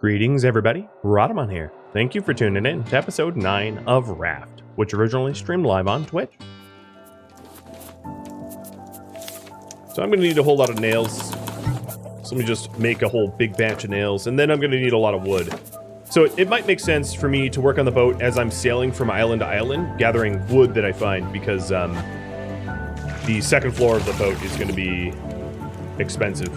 Greetings, everybody. Rhadamant here. Thank you for tuning in to episode 9 of Raft, which originally streamed live on Twitch. So I'm going to need a whole lot of nails. So let me just make a whole big batch of nails, and then I'm going to need a lot of wood. So it might make sense for me to work on the boat as I'm sailing from island to island, gathering wood that I find, because the second floor of the boat is going to be expensive.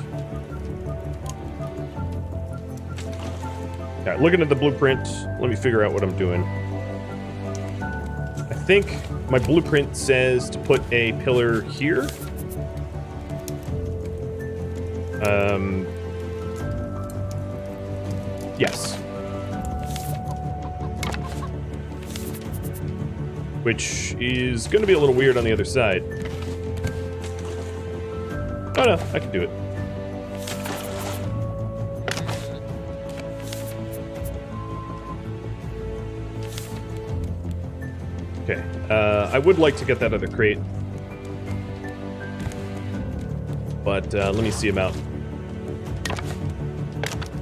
All right, looking at the blueprint, let me figure out what I'm doing. I think my blueprint says to put a pillar here. Yes. Which is going to be a little weird on the other side. Oh no, I can do it. Okay, I would like to get that other crate. But let me see about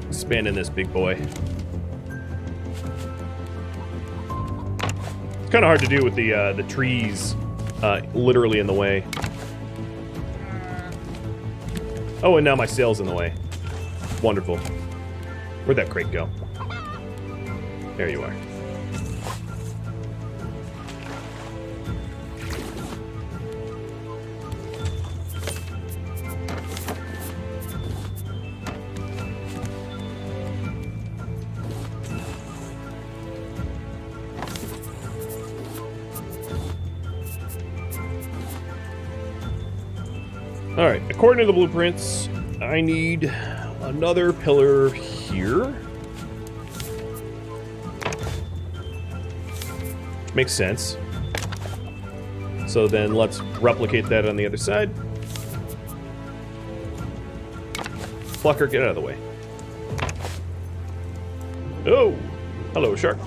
expanding this big boy. It's kind of hard to do with the trees literally in the way. Oh, and now my sail's in the way. Wonderful. Where'd that crate go? There you are. Alright, according to the blueprints, I need another pillar here. Makes sense. So then let's replicate that on the other side. Plucker, get out of the way. Oh! Hello, shark.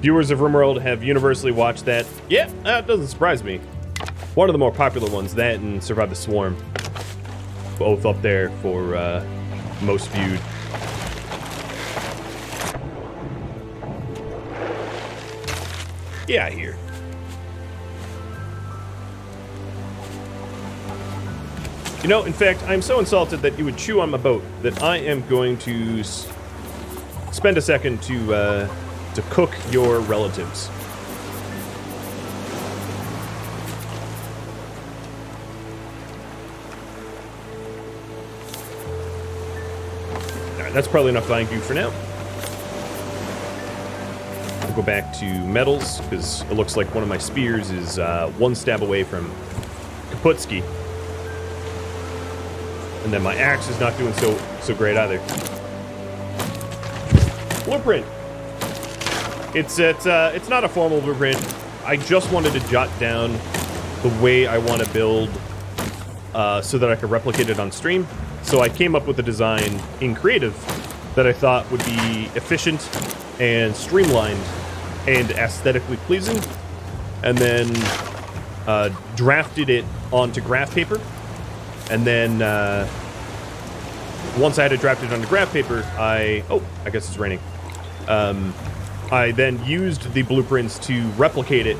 Viewers of RimWorld have universally watched that. Yeah, that doesn't surprise me. One of the more popular ones, that and Survive the Swarm. Both up there for most viewed. Get out of here. You know, in fact, I'm so insulted that you would chew on my boat that I am going to spend a second to cook your relatives. Alright, that's probably enough thank you for now. I'll go back to metals, because it looks like one of my spears is one stab away from Kaputski. And then my axe is not doing so great either. Blueprint! It's not a formal blueprint. I just wanted to jot down the way I want to build so that I could replicate it on stream. So I came up with a design in Creative that I thought would be efficient and streamlined and aesthetically pleasing, and then drafted it onto graph paper. And then once I had it drafted onto graph paper, I guess it's raining. I then used the blueprints to replicate it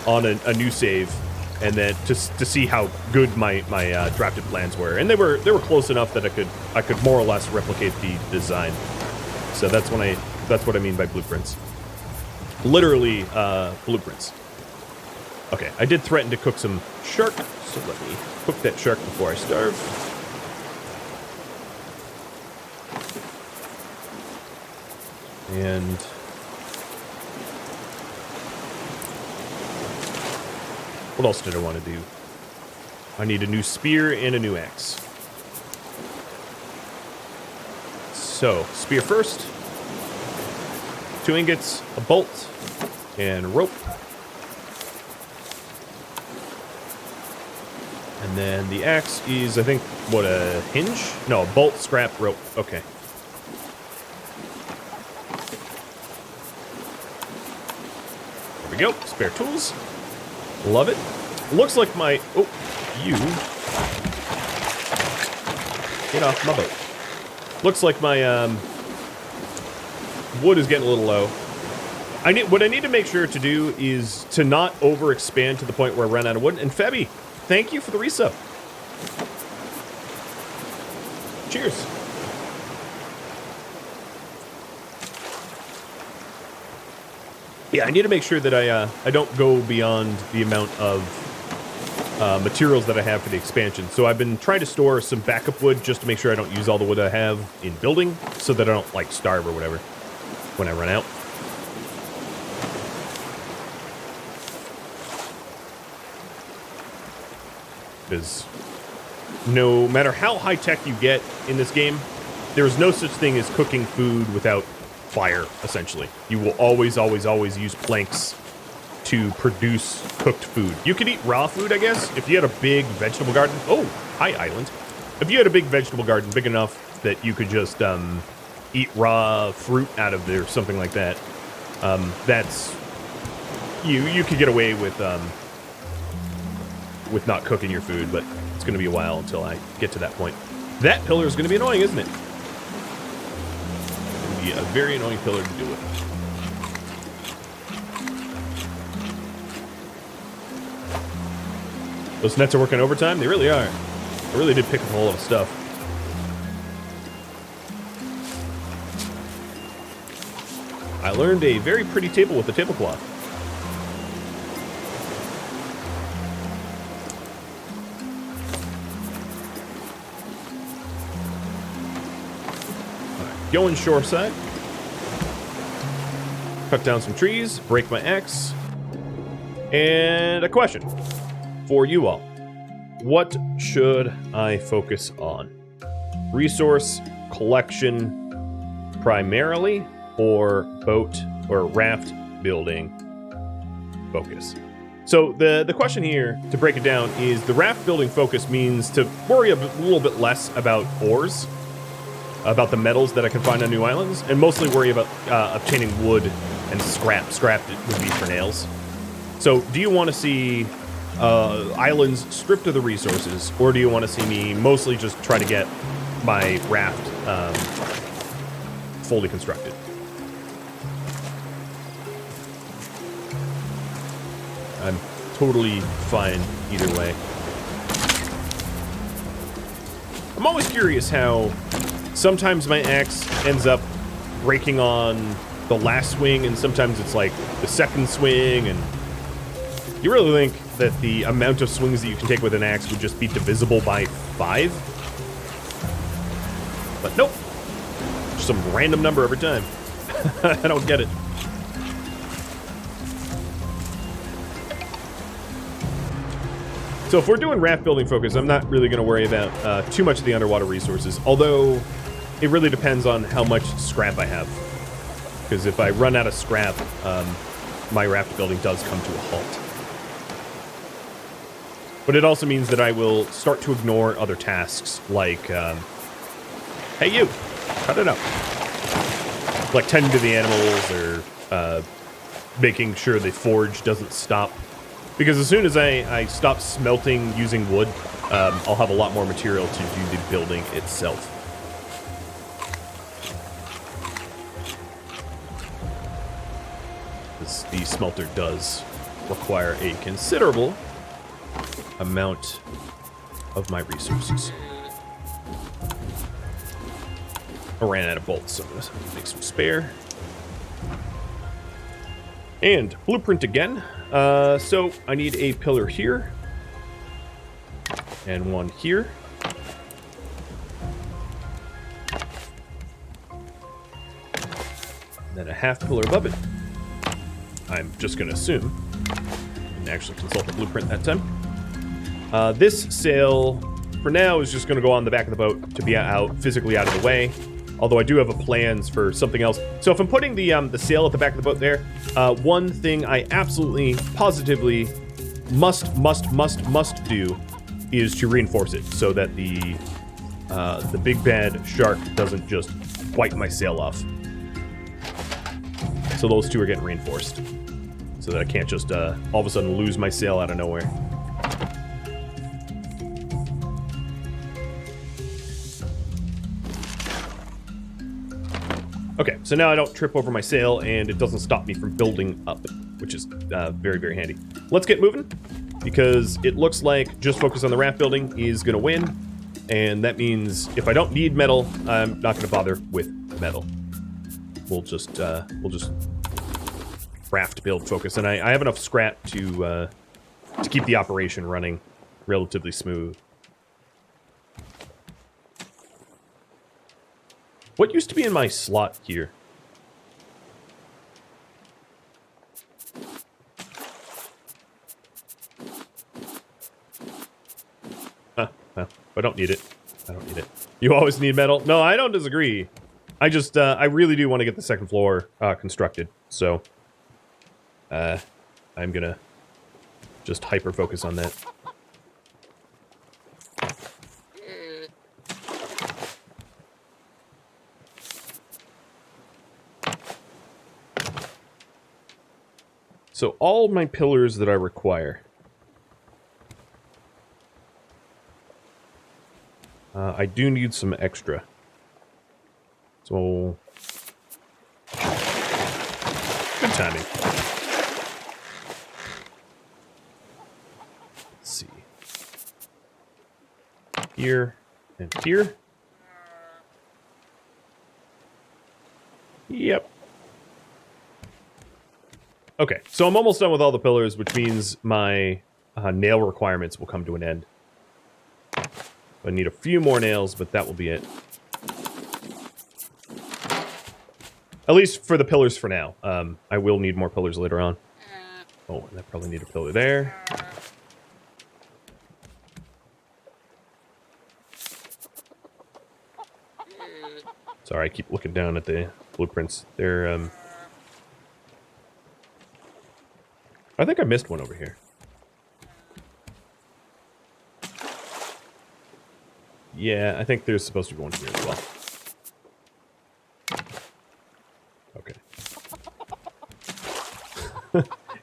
on a new save, and then to see how good my drafted plans were, and they were close enough that I could more or less replicate the design. So that's what I mean by blueprints. Literally blueprints. Okay, I did threaten to cook some shark, so let me cook that shark before I starve. And what else did I want to do? I need a new spear and a new axe. So, spear first. 2 ingots, a bolt, and rope. And then the axe is, I think, what, a hinge? No, a bolt, scrap, rope. Okay. There we go. Spare tools. Love it. Looks like my... Oh, you... Get off my boat. Looks like my wood is getting a little low. What I need to make sure to do is to not overexpand to the point where I run out of wood. And Febby, thank you for the resub. Cheers. Yeah, I need to make sure that I don't go beyond the amount of materials that I have for the expansion. So I've been trying to store some backup wood just to make sure I don't use all the wood I have in building so that I don't, like, starve or whatever when I run out. Because no matter how high-tech you get in this game, there is no such thing as cooking food without fire, essentially. You will always, always, always use planks to produce cooked food. You could eat raw food, I guess, if you had a big vegetable garden. Oh, hi, island. If you had a big vegetable garden big enough that you could just eat raw fruit out of there or something like that, that's... You could get away with not cooking your food, but it's going to be a while until I get to that point. That pillar is going to be annoying, isn't it? It's going to be a very annoying pillar to do it. Those nets are working overtime? They really are. I really did pick up a whole lot of stuff. I learned a very pretty table with a tablecloth. Alright, going shoreside. Cut down some trees, break my axe. And a question for you all. What should I focus on? Resource collection primarily, or boat or raft building focus? So the question here, to break it down, is the raft building focus means to worry a little bit less about ores, about the metals that I can find on new islands, and mostly worry about obtaining wood and scrap. Scrap would be for nails. So do you want to see islands stripped of the resources, or do you want to see me mostly just try to get my raft fully constructed? I'm totally fine either way. I'm always curious how sometimes my axe ends up breaking on the last swing, and sometimes it's like the second swing, and you really think that the amount of swings that you can take with an axe would just be divisible by 5? But nope. Just some random number every time. I don't get it. So if we're doing raft building focus, I'm not really going to worry about too much of the underwater resources, although it really depends on how much scrap I have. Because if I run out of scrap, my raft building does come to a halt. But it also means that I will start to ignore other tasks, like, hey you, cut it out. Like tending to the animals, or making sure the forge doesn't stop. Because as soon as I stop smelting using wood, I'll have a lot more material to do the building itself. The smelter does require a considerable amount of my resources. I ran out of bolts, so I'm going to make some spare. And blueprint again. So I need a pillar here. And one here. And then a half pillar above it. I'm just going to assume. I didn't actually consult the blueprint that time. This sail, for now, is just going to go on the back of the boat to be physically out of the way. Although I do have plans for something else. So if I'm putting the sail at the back of the boat there, one thing I absolutely, positively must do is to reinforce it so that the big bad shark doesn't just wipe my sail off. So those two are getting reinforced, so that I can't just all of a sudden lose my sail out of nowhere. Okay, so now I don't trip over my sail, and it doesn't stop me from building up, which is very, very handy. Let's get moving, because it looks like just focus on the raft building is going to win, and that means if I don't need metal, I'm not going to bother with metal. We'll just raft build focus, and I have enough scrap to keep the operation running relatively smooth. What used to be in my slot here? I don't need it. I don't need it. You always need metal? No, I don't disagree. I just, I really do want to get the second floor constructed. So, I'm gonna just hyper-focus on that. So all my pillars that I require. I do need some extra. So good timing. Let's see. Here and here. Yep. Okay, so I'm almost done with all the pillars, which means my nail requirements will come to an end. I need a few more nails, but that will be it. At least for the pillars for now. I will need more pillars later on. Oh, and I probably need a pillar there. Sorry, I keep looking down at the blueprints. They're, I think I missed one over here. Yeah, I think there's supposed to be one here as well. Okay.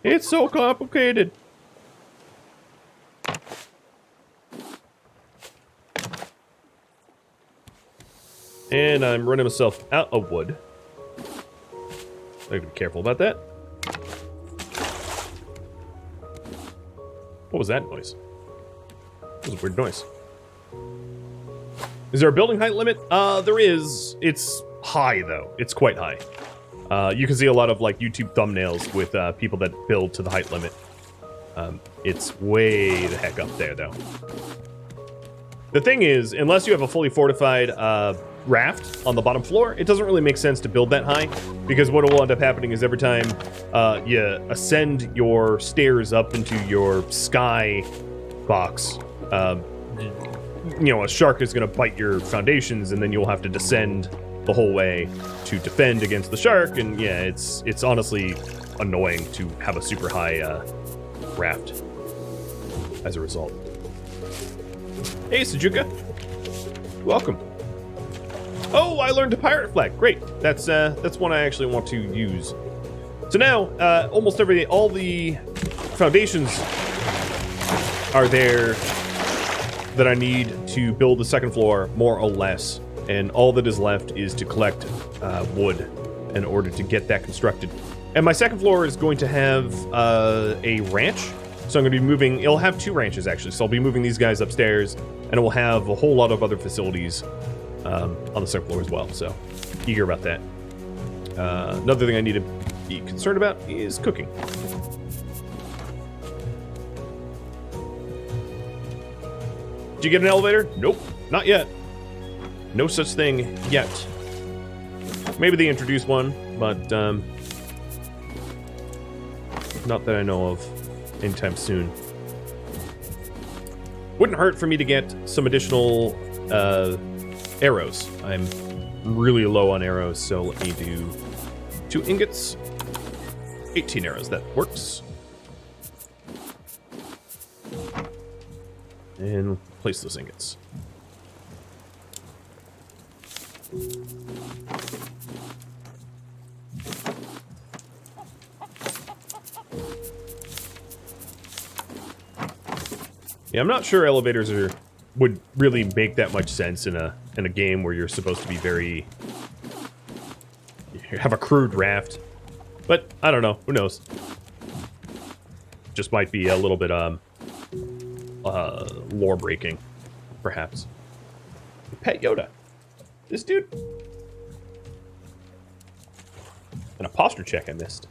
It's so complicated. And I'm running myself out of wood. I gotta be careful about that. What was that noise? That was a weird noise. Is there a building height limit? There is. It's high, though. It's quite high. You can see a lot of, like, YouTube thumbnails with people that build to the height limit. It's way the heck up there, though. The thing is, unless you have a fully fortified raft on the bottom floor, it doesn't really make sense to build that high, because what will end up happening is every time you ascend your stairs up into your sky box, you know, a shark is going to bite your foundations, and then you'll have to descend the whole way to defend against the shark, and yeah, it's honestly annoying to have a super high raft as a result. Hey, Sujuka. Welcome. Oh, I learned a pirate flag. Great. That's one I actually want to use. So now, almost all the foundations are there that I need to build the second floor, more or less. And all that is left is to collect wood in order to get that constructed. And my second floor is going to have a ranch. So I'm going to be moving, it'll have 2 ranches actually. So I'll be moving these guys upstairs, and it will have a whole lot of other facilities on the second floor as well. So eager about that. Another thing I need to be concerned about is cooking. Did you get an elevator? Nope, not yet. No such thing yet. Maybe they introduced one, but not that I know of anytime soon. Wouldn't hurt for me to get some additional arrows. I'm really low on arrows, so let me do 2 ingots. 18 arrows, that works. And place those ingots. Yeah, I'm not sure elevators would really make that much sense in a game where you're supposed to be very have a crude raft. But I don't know. Who knows? Just might be a little bit lore breaking, perhaps. Pet Yoda. This dude. And a posture check I missed.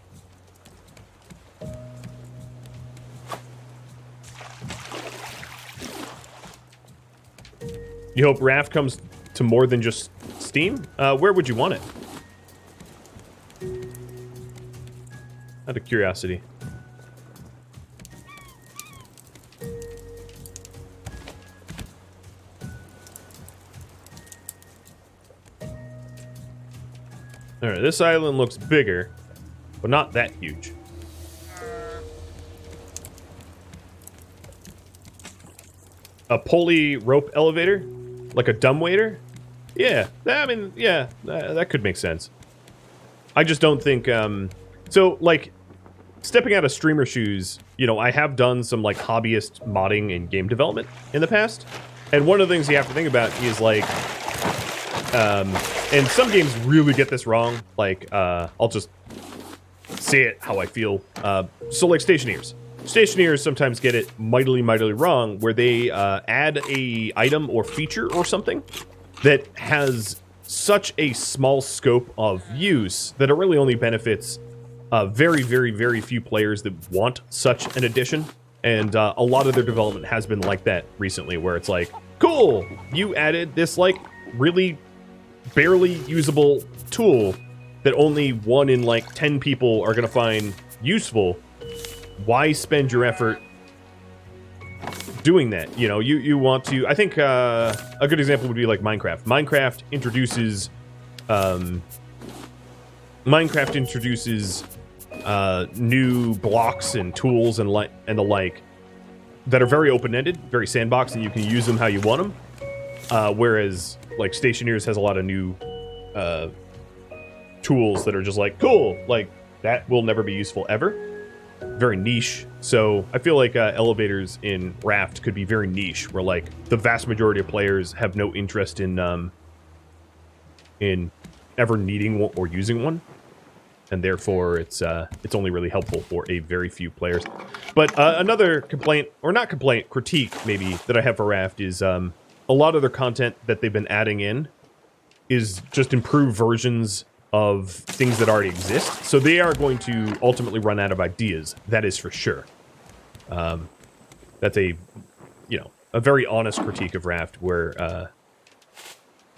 You hope Raft comes to more than just Steam? Where would you want it? Out of curiosity. Alright, this island looks bigger, but not that huge. A pulley rope elevator? Like a dumbwaiter? Yeah, I mean, yeah, that could make sense. I just don't think, so, like, stepping out of streamer shoes, you know, I have done some, like, hobbyist modding and game development in the past. And one of the things you have to think about is, like, and some games really get this wrong. Like, I'll just say it how I feel. So, like, Stationeers. Stationeers sometimes get it mightily wrong, where they add a item or feature or something that has such a small scope of use that it really only benefits very few players that want such an addition. And a lot of their development has been like that recently, where it's like, cool, you added this, like, really barely usable tool that only 1 in, like, 10 people are going to find useful. Why spend your effort doing that? You know, you want to... I think a good example would be, like, Minecraft. Minecraft introduces new blocks and tools and the like that are very open-ended, very sandbox, and you can use them how you want them. Whereas, like, Stationeers has a lot of new tools that are just like, cool, like, that will never be useful ever. Very niche. So I feel like elevators in Raft could be very niche, where, like, the vast majority of players have no interest in ever needing one or using one, and therefore it's only really helpful for a very few players. But another complaint, or not complaint, critique maybe, that I have for Raft is a lot of their content that they've been adding in is just improved versions of things that already exist. So they are going to ultimately run out of ideas. That is for sure. That's a, you know, a very honest critique of Raft, where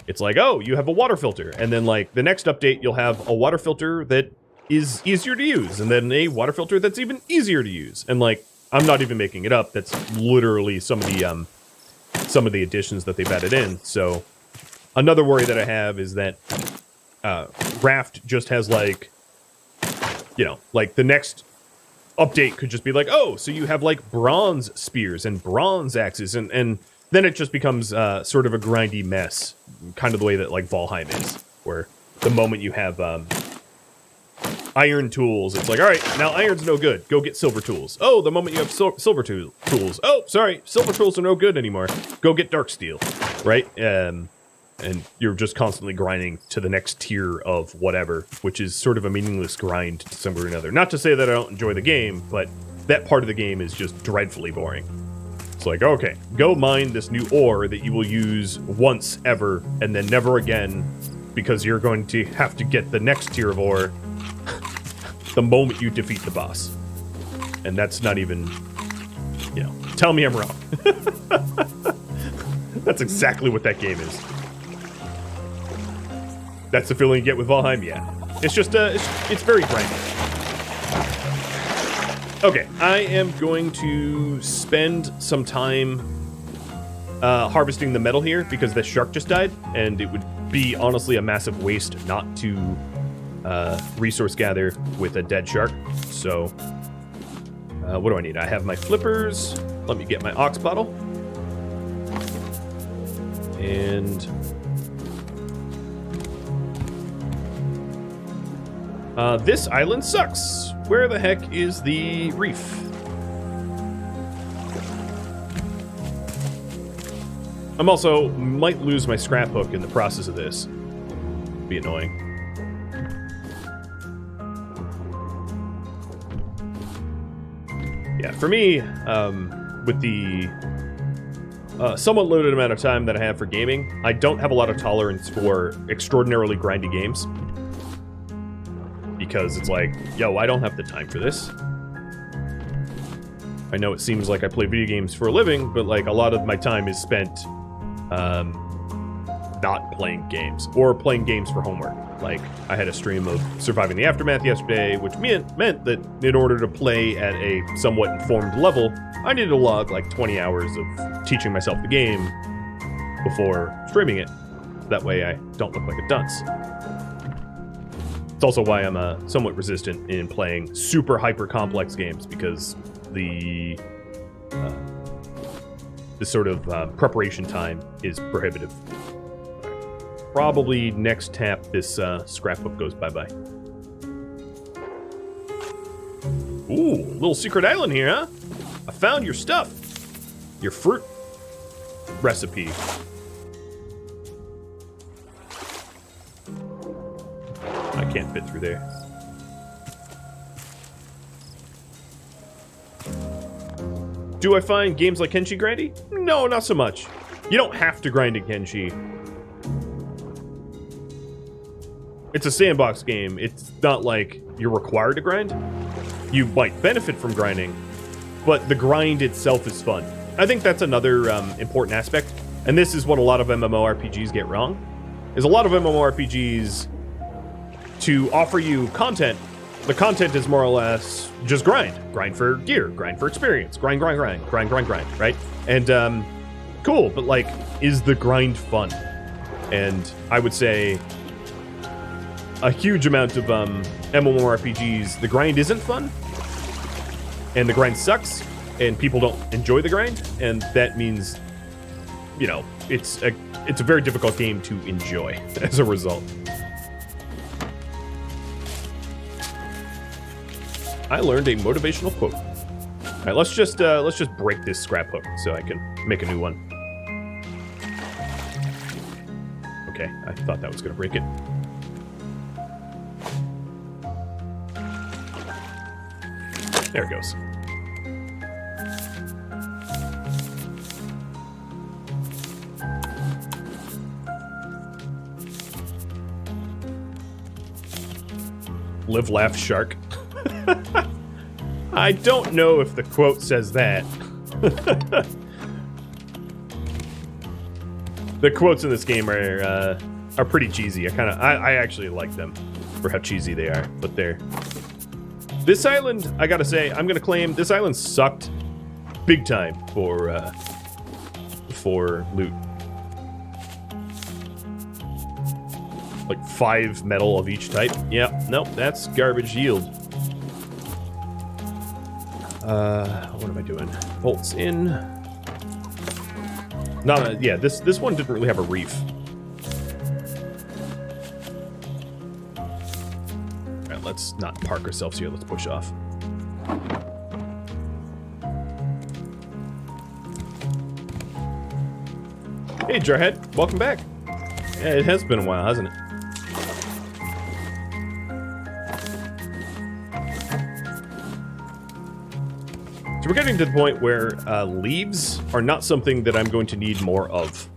it's like, oh, you have a water filter, and then, like, the next update you'll have a water filter that is easier to use, and then a water filter that's even easier to use. And, like, I'm not even making it up. That's literally some of the additions that they've added in. So another worry that I have is that Raft just has, like, you know, like, the next update could just be like, oh, so you have, like, bronze spears and bronze axes, and then it just becomes sort of a grindy mess, kind of the way that, like, Valheim is, where the moment you have iron tools, it's like, all right, now iron's no good, go get silver tools. Oh, the moment you have silver tools, oh, sorry, silver tools are no good anymore, go get dark steel, right? And you're just constantly grinding to the next tier of whatever, which is sort of a meaningless grind to some degree or another. Not to say that I don't enjoy the game, but that part of the game is just dreadfully boring. It's like, okay, go mine this new ore that you will use once ever, and then never again, because you're going to have to get the next tier of ore the moment you defeat the boss. And that's not even, you know, tell me I'm wrong. That's exactly what that game is. That's the feeling you get with Valheim, yeah. It's just, it's very grindy. Okay, I am going to spend some time harvesting the metal here, because the shark just died, and it would be honestly a massive waste not to resource gather with a dead shark. So, what do I need? I have my flippers. Let me get my ox bottle. And this island sucks. Where the heck is the reef? I'm also might lose my scrap hook in the process of this. Be annoying. Yeah, for me, with the somewhat limited amount of time that I have for gaming, I don't have a lot of tolerance for extraordinarily grindy games. Because it's like, yo, I don't have the time for this. I know it seems like I play video games for a living, but like a lot of my time is spent not playing games or playing games for homework. Like I had a stream of Surviving the Aftermath yesterday, which meant that in order to play at a somewhat informed level, I needed to log like 20 hours of teaching myself the game before streaming it. That way I don't look like a dunce. It's also why I'm somewhat resistant in playing super hyper complex games, because the sort of preparation time is prohibitive. Probably next tap this scrapbook goes bye-bye. Ooh, little secret island here, huh? I found your stuff. Your fruit recipe. I can't fit through there. Do I find games like Kenshi grindy? No, not so much. You don't have to grind in Kenshi. It's a sandbox game. It's not like you're required to grind. You might benefit from grinding, but the grind itself is fun. I think that's another important aspect, and this is what a lot of MMORPGs get wrong, is a lot of MMORPGs, to offer you content, the content is more or less just grind. Grind for gear, grind for experience, grind, right? And, cool, but like, is the grind fun? And I would say a huge amount of MMORPGs, the grind isn't fun, and the grind sucks, and people don't enjoy the grind, and that means, you know, it's a very difficult game to enjoy as a result. I learned a motivational quote. All right, let's just break this scrap hook so I can make a new one. Okay, I thought that was gonna break it. There it goes. Live, laugh, shark. I don't know if the quote says that. The quotes in this game are pretty cheesy. I actually like them for how cheesy they are, but they're... This island, I gotta say, I'm gonna claim this island sucked big time for loot. Like 5 metal of each type. Yep, nope, that's garbage yield. What am I doing? Bolts in. No, yeah, this one didn't really have a reef. Alright, let's not park ourselves here, let's push off. Hey, Jarhead, welcome back. Yeah, it has been a while, hasn't it? So we're getting to the point where leaves are not something that I'm going to need more of.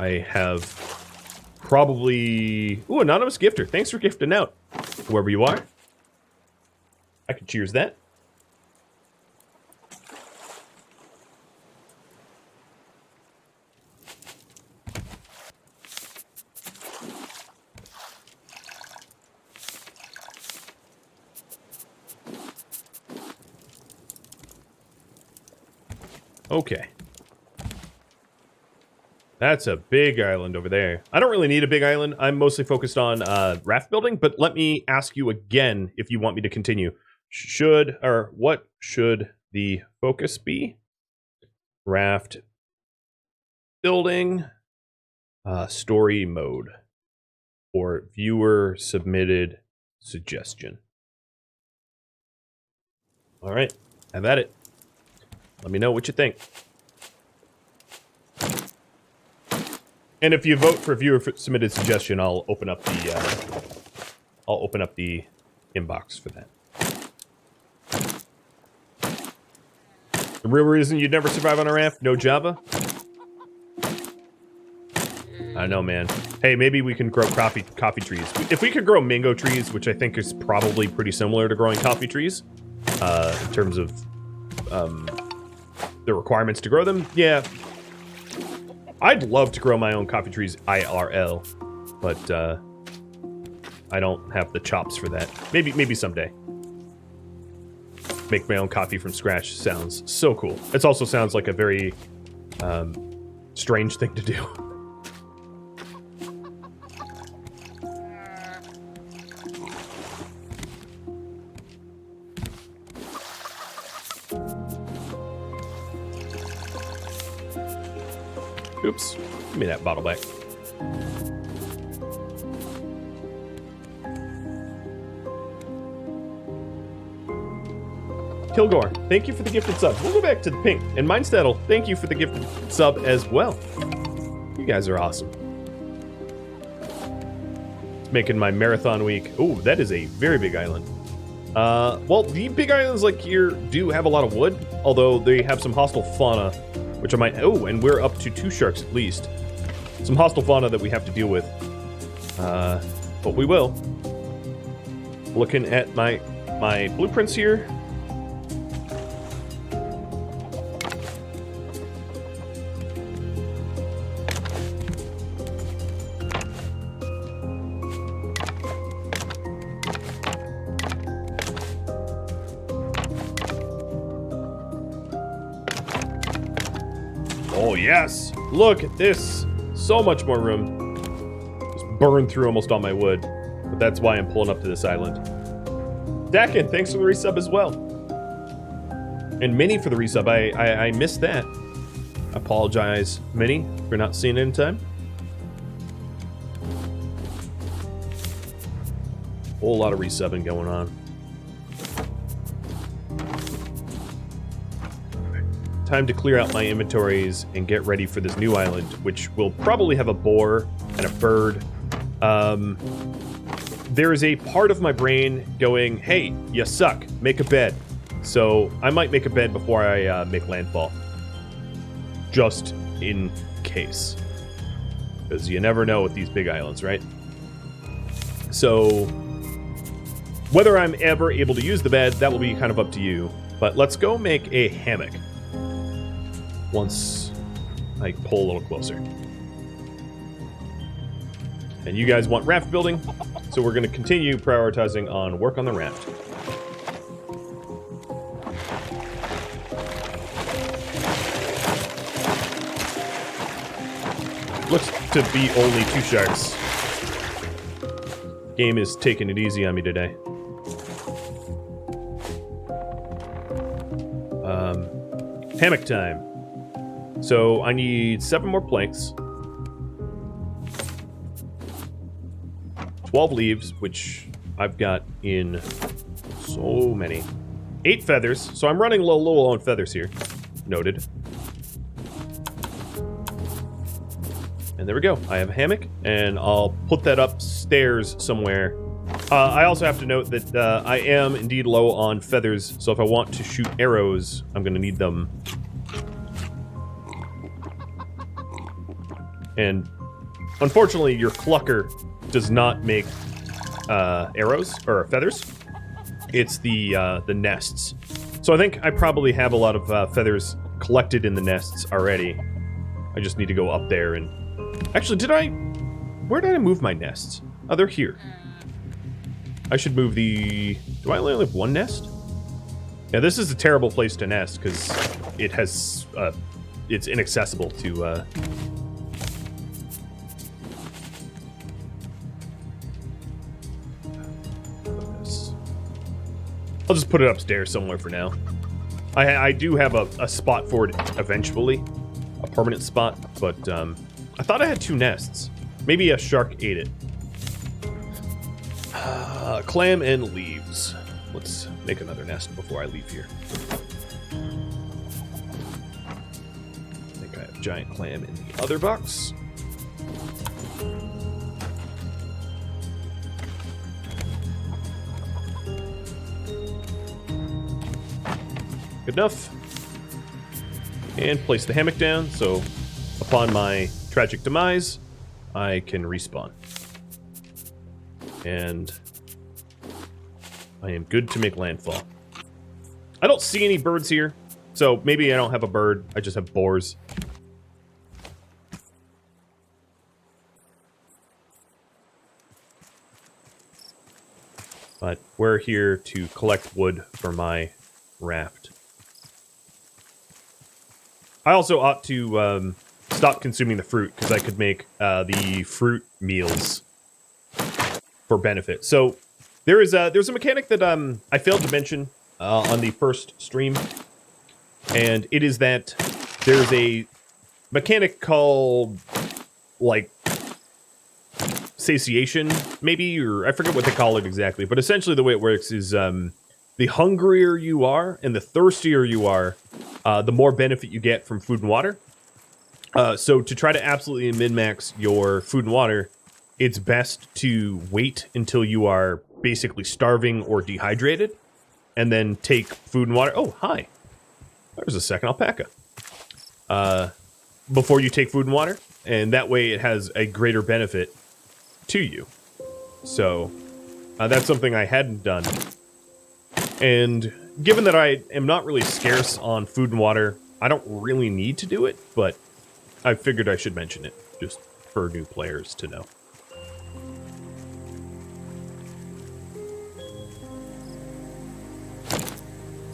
I have probably... Ooh, anonymous gifter. Thanks for gifting out, whoever you are. I could cheers that. Okay. That's a big island over there. I don't really need a big island. I'm mostly focused on raft building, but let me ask you again if you want me to continue. What should the focus be? Raft building, story mode, or viewer submitted suggestion. All right, have at it. Let me know what you think. And if you vote for viewer submitted suggestion, I'll open up the inbox for that. The real reason you'd never survive on a raft? No Java? I know, man. Hey, maybe we can grow coffee trees. If we could grow mango trees, which I think is probably pretty similar to growing coffee trees, in terms of the requirements to grow them, yeah. I'd love to grow my own coffee trees IRL, but I don't have the chops for that. Maybe someday. Make my own coffee from scratch sounds so cool. It also sounds like a very strange thing to do. Oops. Give me that bottle back. Kilgore, thank you for the gifted sub. We'll go back to the pink. And Mindsteddle, thank you for the gifted sub as well. You guys are awesome. It's making my marathon week. Oh, that is a very big island. Well, the big islands like here do have a lot of wood, although they have some hostile fauna, which I might... Oh, and we're up to 2 sharks at least. Some hostile fauna that we have to deal with. But we will. Looking at my blueprints here. Oh, yes! Look at this! So much more room. Just burned through almost all my wood. But that's why I'm pulling up to this island. Dakin, thanks for the resub as well. And Minnie for the resub. I missed that. Apologize, Minnie, for not seeing it in time. Whole lot of resubbing going on. Time to clear out my inventories and get ready for this new island, which will probably have a boar and a bird. There is a part of my brain going, hey, you suck, make a bed. So I might make a bed before I make landfall. Just in case. Because you never know with these big islands, right? So whether I'm ever able to use the bed, that will be kind of up to you. But let's go make a hammock. Once I pull a little closer. And you guys want raft building, so we're going to continue prioritizing on work on the raft. Looks to be only 2 sharks. Game is taking it easy on me today. Hammock time. So I need 7 more planks. 12 leaves, which I've got in so many. 8 feathers, so I'm running low on feathers here. Noted. And there we go. I have a hammock, and I'll put that upstairs somewhere. I also have to note that I am indeed low on feathers, so if I want to shoot arrows, I'm going to need them. And unfortunately, your clucker does not make arrows or feathers. It's the nests. So I think I probably have a lot of feathers collected in the nests already. I just need to go up there and... Actually, where did I move my nests? Oh, they're here. I should move the... Do I only have 1 nest? Yeah, this is a terrible place to nest because it has... it's inaccessible to... I'll just put it upstairs somewhere for now. I do have a spot for it eventually. A permanent spot, but I thought I had 2 nests. Maybe a shark ate it. Clam and leaves. Let's make another nest before I leave here. I think I have giant clam in the other box. Good enough. And place the hammock down, so upon my tragic demise, I can respawn. And I am good to make landfall. I don't see any birds here, so maybe I don't have a bird, I just have boars. But we're here to collect wood for my raft. I also ought to stop consuming the fruit, because I could make the fruit meals for benefit. So there's a mechanic that I failed to mention on the first stream, and it is that there's a mechanic called, like, satiation, maybe, or I forget what they call it exactly, but essentially the way it works is the hungrier you are and the thirstier you are, the more benefit you get from food and water. So to try to absolutely min-max your food and water, it's best to wait until you are basically starving or dehydrated, and then take food and water. Oh, hi. There's a second alpaca. Before you take food and water, and that way it has a greater benefit to you. So that's something I hadn't done. And given that I am not really scarce on food and water, I don't really need to do it, but I figured I should mention it just for new players to know.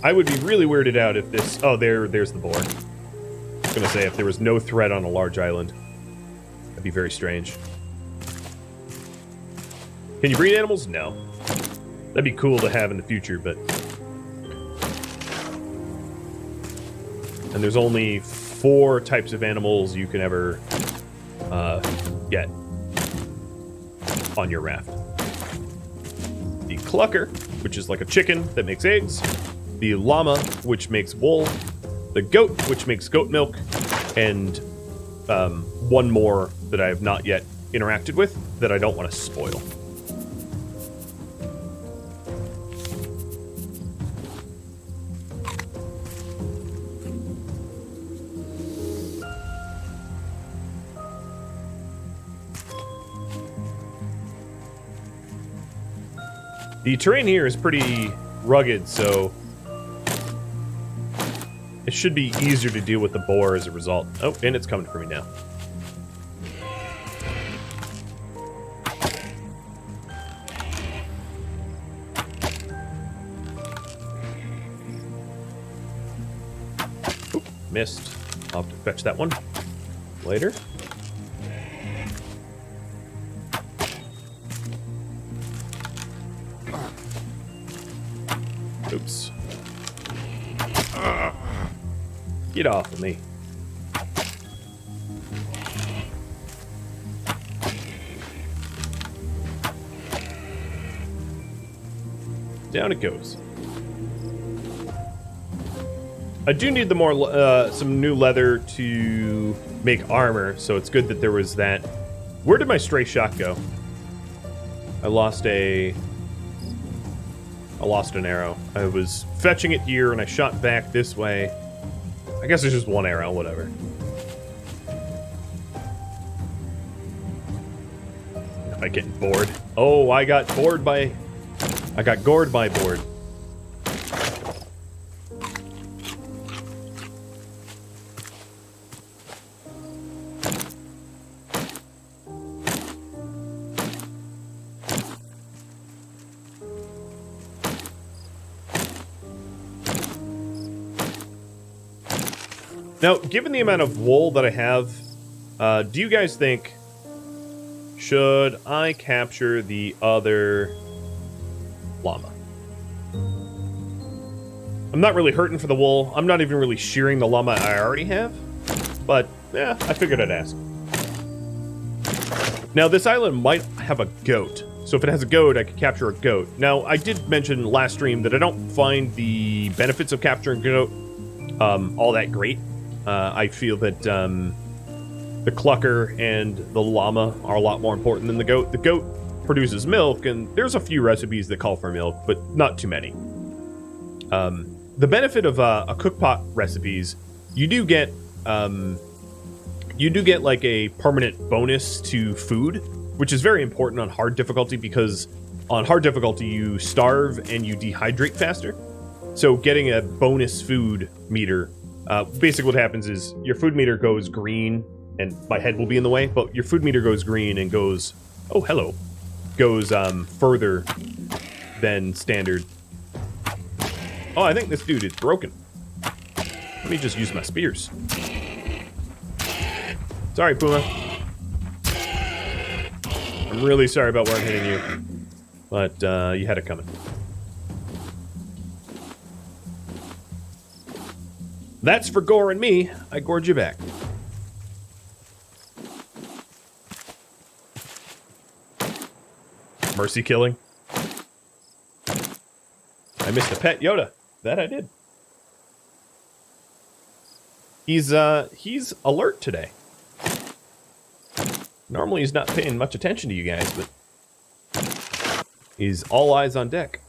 I would be really weirded out if this... Oh, there's the boar. I was going to say, if there was no threat on a large island, that'd be very strange. Can you breed animals? No. That'd be cool to have in the future, but... And there's only 4 types of animals you can ever get on your raft. The clucker, which is like a chicken that makes eggs. The llama, which makes wool. The goat, which makes goat milk. And one more that I have not yet interacted with that I don't want to spoil. The terrain here is pretty rugged, so it should be easier to deal with the boar as a result. Oh, and it's coming for me now. Oop, missed. I'll have to fetch that one later. Oops. Get off of me. Down it goes. I do need the more some new leather to make armor, so it's good that there was that. Where did my stray shot go? I lost an arrow. I was fetching it here, and I shot back this way. I guess there's just one arrow, whatever. Am I getting bored? Oh, I got gored by board. Now, given the amount of wool that I have, do you guys think, should I capture the other llama? I'm not really hurting for the wool. I'm not even really shearing the llama I already have. But, yeah, I figured I'd ask. Now, this island might have a goat. So if it has a goat, I could capture a goat. Now, I did mention last stream that I don't find the benefits of capturing a goat all that great. I feel that the clucker and the llama are a lot more important than the goat. The goat produces milk, and there's a few recipes that call for milk, but not too many. The benefit of a cookpot recipes you do get like a permanent bonus to food, which is very important on hard difficulty because on hard difficulty you starve and you dehydrate faster. So getting a bonus food meter, basically what happens is your food meter goes green, and my head will be in the way, but your food meter goes green and goes, oh hello, goes further than standard. Oh, I think this dude is broken. Let me just use my spears. Sorry, Puma. I'm really sorry about where I'm hitting you, but you had it coming. That's for Gore and me. I gored you back. Mercy killing. I missed a pet Yoda. That I did. He's alert today. Normally he's not paying much attention to you guys, but he's all eyes on deck.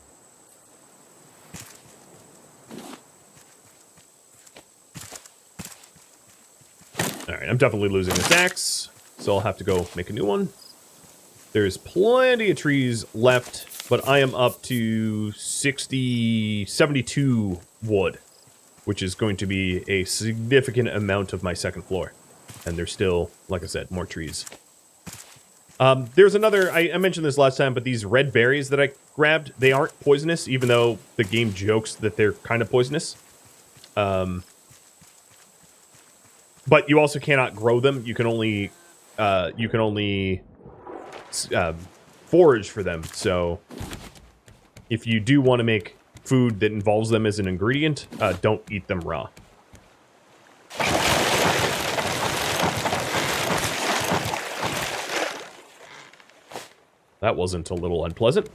Alright, I'm definitely losing this axe, so I'll have to go make a new one. There's plenty of trees left, but I am up to 72 wood, which is going to be a significant amount of my second floor. And there's still, like I said, more trees. There's another, I mentioned this last time, but these red berries that I grabbed, they aren't poisonous, even though the game jokes that they're kind of poisonous. But you also cannot grow them. You can only forage for them. So if you do want to make food that involves them as an ingredient, don't eat them raw. That wasn't a little unpleasant.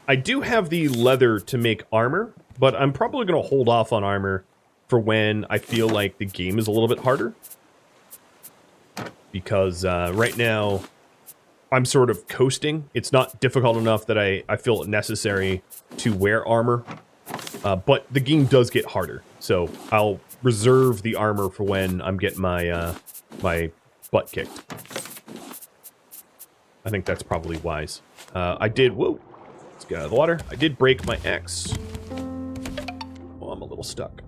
I do have the leather to make armor, but I'm probably going to hold off on armor for when I feel like the game is a little bit harder. Because right now, I'm sort of coasting. It's not difficult enough that I feel it necessary to wear armor. But the game does get harder. So I'll reserve the armor for when I'm getting my, my butt kicked. I think that's probably wise. I did... Whoa! Let's get out of the water. I did break my axe. Oh, I'm a little stuck.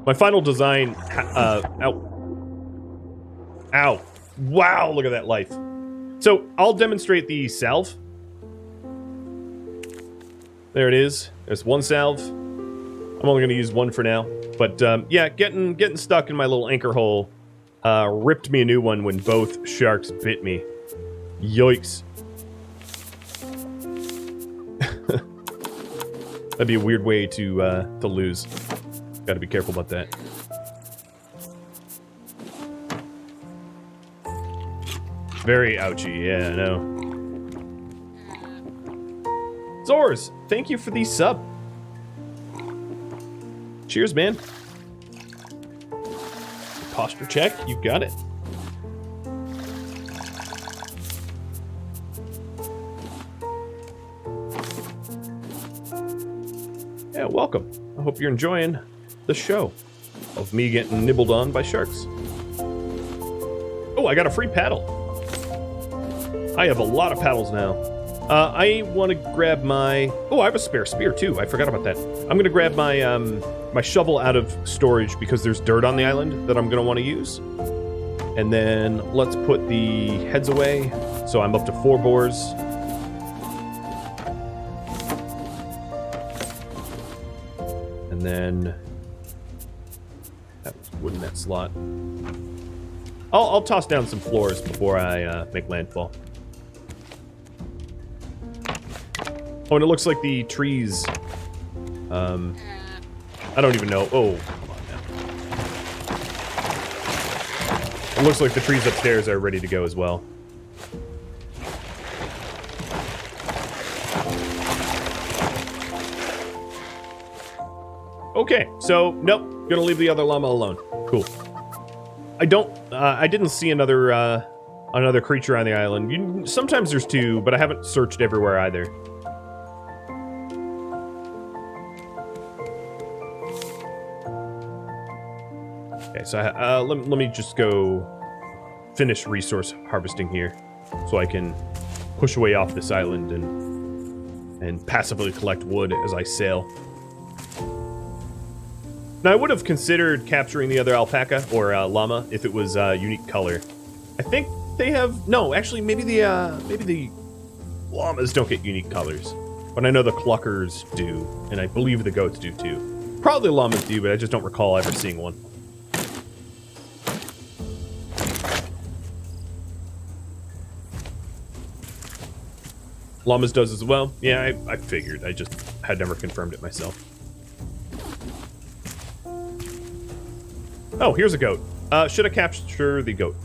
My final design... ow. Ow. Wow, look at that life. So, I'll demonstrate the salve. There it is. There's one salve. I'm only going to use one for now. But, yeah, getting stuck in my little anchor hole ripped me a new one when both sharks bit me. Yikes. That'd be a weird way to lose. Gotta be careful about that. Very ouchy, yeah, I know. Zors, thank you for the sub. Cheers, man. Posture check, you got it. Yeah, welcome. I hope you're enjoying the show of me getting nibbled on by sharks. Oh, I got a free paddle. I have a lot of paddles now. I want to grab my... Oh, I have a spare spear, too. I forgot about that. I'm going to grab my my shovel out of storage because there's dirt on the island that I'm going to want to use. And then let's put the heads away. So I'm up to 4 boars. And then... that was wood in that slot. I'll toss down some floors before I make landfall. Oh, and it looks like the trees, I don't even know. Oh, come on now. It looks like the trees upstairs are ready to go as well. Okay, so, nope. Gonna leave the other llama alone. Cool. I didn't see another creature on the island. Sometimes there's 2, but I haven't searched everywhere either. Okay, so let me just go finish resource harvesting here, so I can push away off this island and passively collect wood as I sail. Now, I would have considered capturing the other alpaca or llama if it was unique color. I think they have actually maybe the llamas don't get unique colors, but I know the cluckers do, and I believe the goats do too. Probably llamas do, but I just don't recall ever seeing one. Llamas does as well. Yeah, I figured. I just had never confirmed it myself. Oh, here's a goat. Should I capture the goat?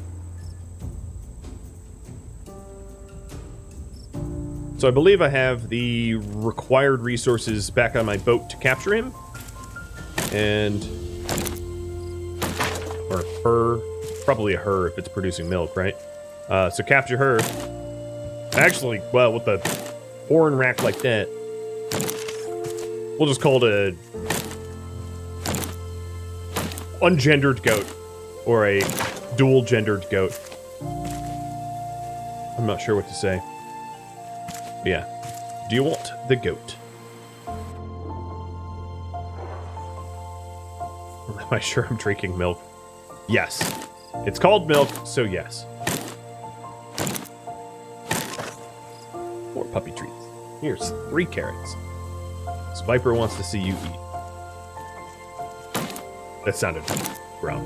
So I believe I have the required resources back on my boat to capture him. And... or her. Probably a her if it's producing milk, right? So capture her. Actually, well, with the horn rack like that, we'll just call it a ungendered goat, or a dual-gendered goat. I'm not sure what to say. But yeah. Do you want the goat? Am I sure I'm drinking milk? Yes. It's called milk, so yes. More puppy treats. Here's 3 carrots. This viper wants to see you eat. That sounded wrong.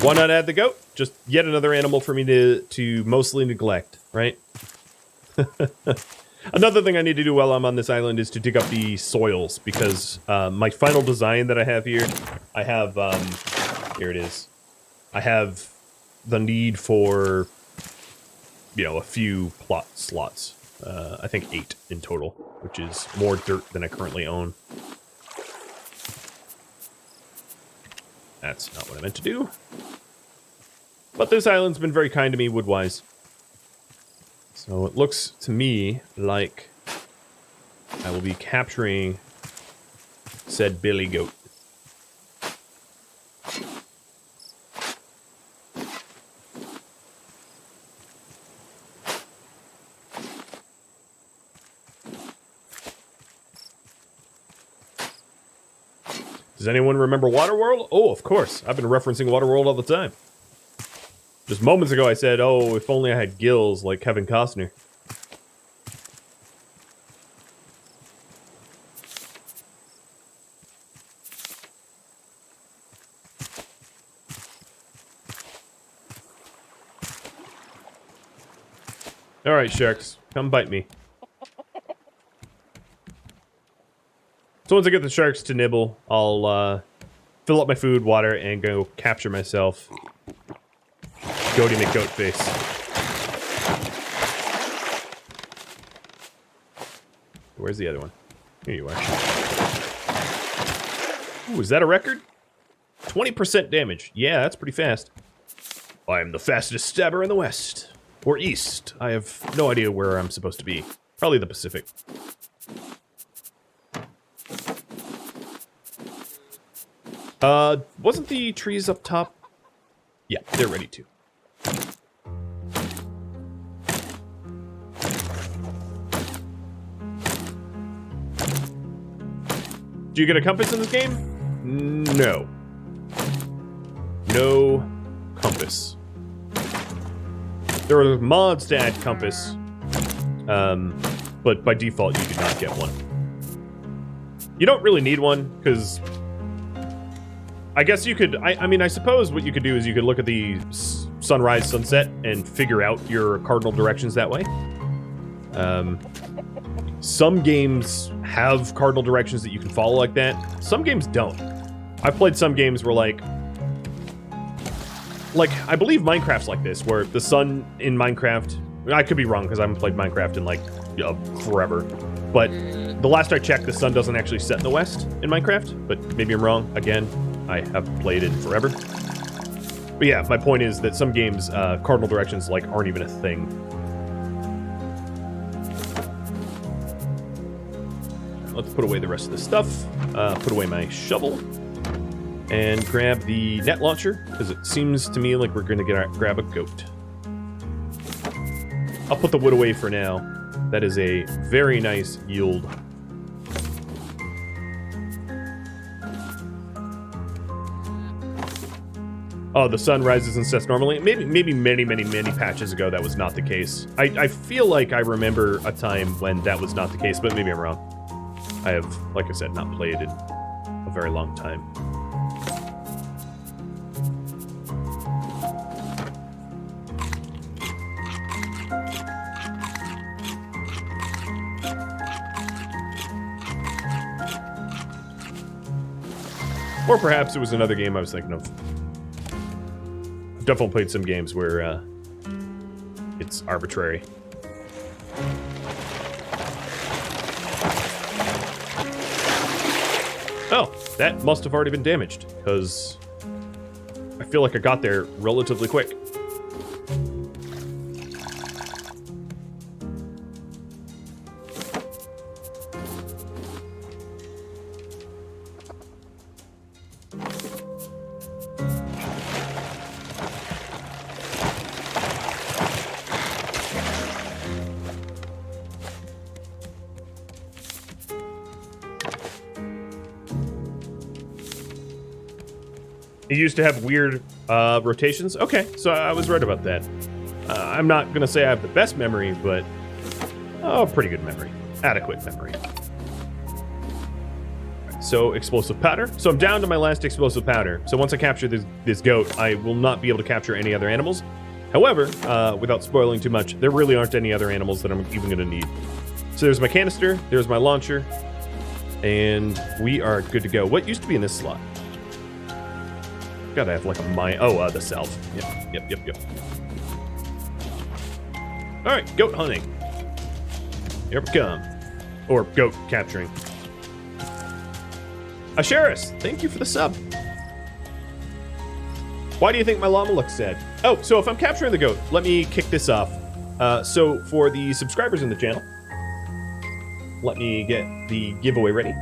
Why not add the goat? Just yet another animal for me to mostly neglect, right? Another thing I need to do while I'm on this island is to dig up the soils, because my final design that I have here, I have, here it is. I have the need for, a few plot slots. I think 8 in total, which is more dirt than I currently own. That's not what I meant to do. But this island's been very kind to me wood-wise. So it looks to me like I will be capturing said billy goat. Does anyone remember Waterworld? Oh, of course. I've been referencing Waterworld all the time. Just moments ago I said, oh, if only I had gills like Kevin Costner. Alright, sharks. Come bite me. So once I get the sharks to nibble, I'll fill up my food, water, and go capture myself. Goaty McGoatface. Where's the other one? Here you are. Ooh, is that a record? 20% damage. Yeah, that's pretty fast. I am the fastest stabber in the west. Or east. I have no idea where I'm supposed to be. Probably the Pacific. Wasn't the trees up top? Yeah, they're ready to. Do you get a compass in this game? No. No compass. There are mods to add compass, but by default you do not get one. You don't really need one, because I guess you could, I mean, I suppose what you could do is you could look at the sunrise, sunset, and figure out your cardinal directions that way. Some games have cardinal directions that you can follow like that. Some games don't. I've played some games where, like, I believe Minecraft's like this, where the sun in Minecraft, I could be wrong because I haven't played Minecraft in, like, forever. But the last I checked, the sun doesn't actually set in the west in Minecraft, but maybe I'm wrong. Again, I have played it forever. But yeah, my point is that some games, cardinal directions like aren't even a thing. Let's put away the rest of this stuff. Put away my shovel. And grab the net launcher, because it seems to me like we're going to grab a goat. I'll put the wood away for now. That is a very nice yield. Oh, the sun rises and sets normally. Maybe many patches ago that was not the case. I feel like I remember a time when that was not the case, but maybe I'm wrong. I have, like I said, not played in a very long time. Or perhaps it was another game I was thinking of. I've definitely played some games where it's arbitrary. Oh, that must have already been damaged, because I feel like I got there relatively quick. It used to have weird rotations. Okay, so I was right about that. I'm not going to say I have the best memory, but pretty good memory. Adequate memory. So, explosive powder. So I'm down to my last explosive powder. So once I capture this goat, I will not be able to capture any other animals. However, without spoiling too much, there really aren't any other animals that I'm even going to need. So there's my canister, there's my launcher, and we are good to go. What used to be in this slot? Gotta have like a mine. Oh, the salve. Yep. Alright, goat hunting. Here we come. Or goat capturing. Asheris, thank you for the sub. Why do you think my llama looks sad? Oh, so if I'm capturing the goat, let me kick this off. So for the subscribers in the channel, let me get the giveaway ready.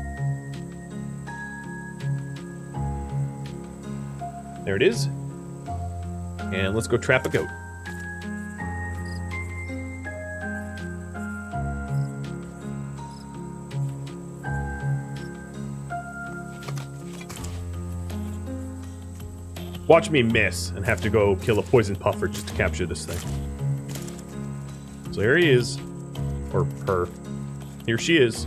There it is. And let's go trap a goat. Watch me miss and have to go kill a poison puffer just to capture this thing. So here he is. Or her. Here she is.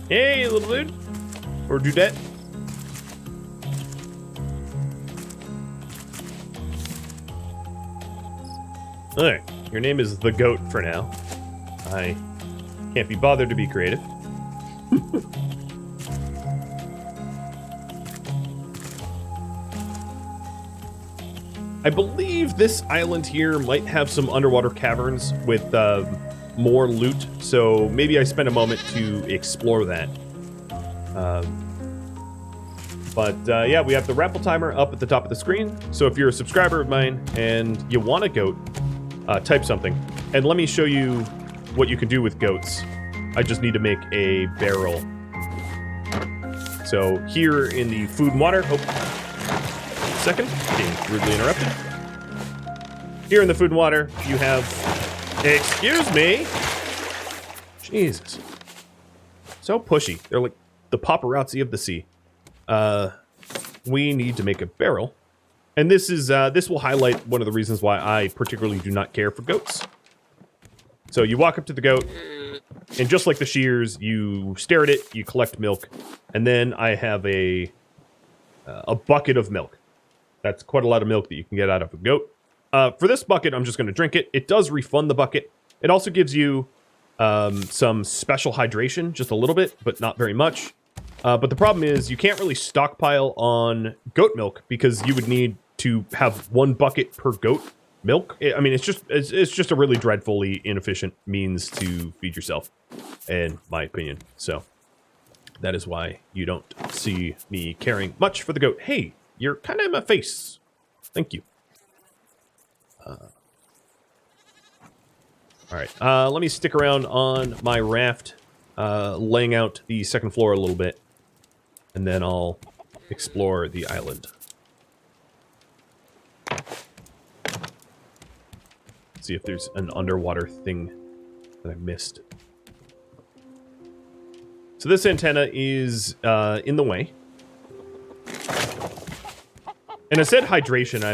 Hey, little dude. Or dudette. Alright, your name is the goat for now. I can't be bothered to be creative. I believe this island here might have some underwater caverns with more loot, so maybe I spend a moment to explore that. Yeah, we have the raffle timer up at the top of the screen, so if you're a subscriber of mine and you want a goat, type something. And let me show you what you can do with goats. I just need to make a barrel. So here in the food and water... Oh, second, being rudely interrupted. Here in the food and water, you have... Excuse me! Jesus. So pushy. They're like the paparazzi of the sea. We need to make a barrel. And this is this will highlight one of the reasons why I particularly do not care for goats. So you walk up to the goat, and just like the shears, you stare at it, you collect milk, and then I have a bucket of milk. That's quite a lot of milk that you can get out of a goat. For this bucket, I'm just going to drink it. It does refund the bucket. It also gives you some special hydration, just a little bit, but not very much. But the problem is you can't really stockpile on goat milk because you would need to have 1 bucket per goat milk. I mean, it's just a really dreadfully inefficient means to feed yourself, in my opinion. So That is why you don't see me caring much for the goat. Hey, you're kind of in my face. Thank you. All right, let me stick around on my raft, laying out the second floor a little bit, and then I'll explore the island. See if there's an underwater thing that I missed. So this antenna is in the way. And I said hydration, I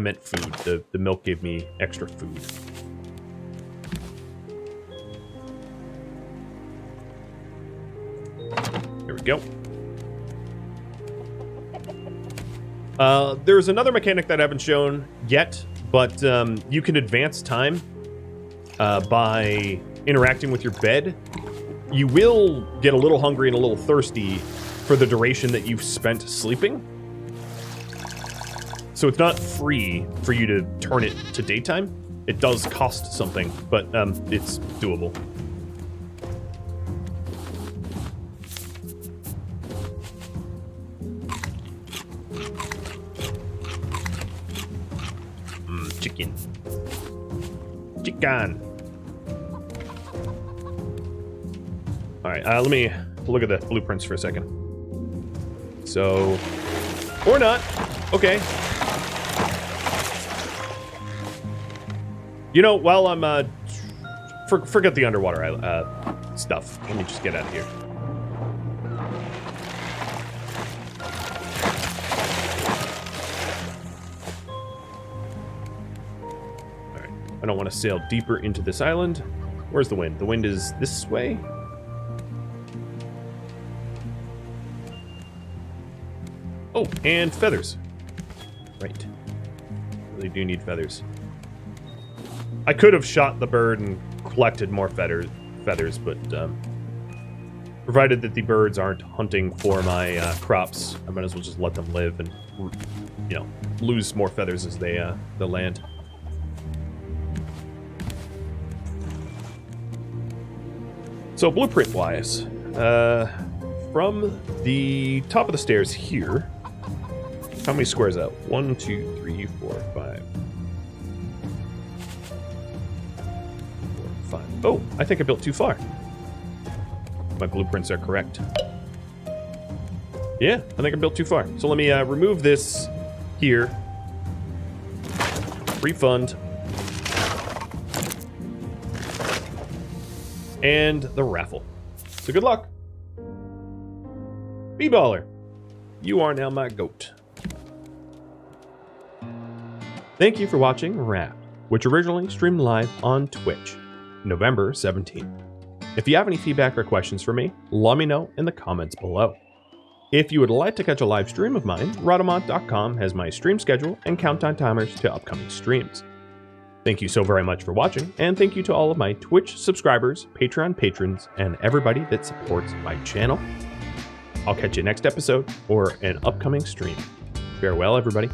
meant food. The milk gave me extra food. There we go. There's another mechanic that I haven't shown yet, but you can advance time by interacting with your bed. You will get a little hungry and a little thirsty for the duration that you've spent sleeping. So it's not free for you to turn it to daytime. It does cost something, but it's doable. Chicken. Chicken. All right, let me look at the blueprints for a second. So, or not. Okay. You know, while I'm forget the underwater stuff. Let me just get out of here. All right. I don't want to sail deeper into this island. Where's the wind? The wind is this way. Oh, and feathers. Right. Really do need feathers. I could have shot the bird and collected more feathers, but provided that the birds aren't hunting for my crops, I might as well just let them live and, you know, lose more feathers as they land. So blueprint-wise, from the top of the stairs here, how many squares out? 1, 2, 3, 4, 5. 4, 5. Oh, I think I built too far. My blueprints are correct. Yeah, I think I built too far. So let me remove this here. Refund. And the raffle. So good luck. B-baller, you are now my goat. Thank you for watching Raft, which originally streamed live on Twitch, November 17th. If you have any feedback or questions for me, let me know in the comments below. If you would like to catch a live stream of mine, Rhadamant.com has my stream schedule and countdown timers to upcoming streams. Thank you so very much for watching, and thank you to all of my Twitch subscribers, Patreon patrons, and everybody that supports my channel. I'll catch you next episode or an upcoming stream. Farewell, everybody.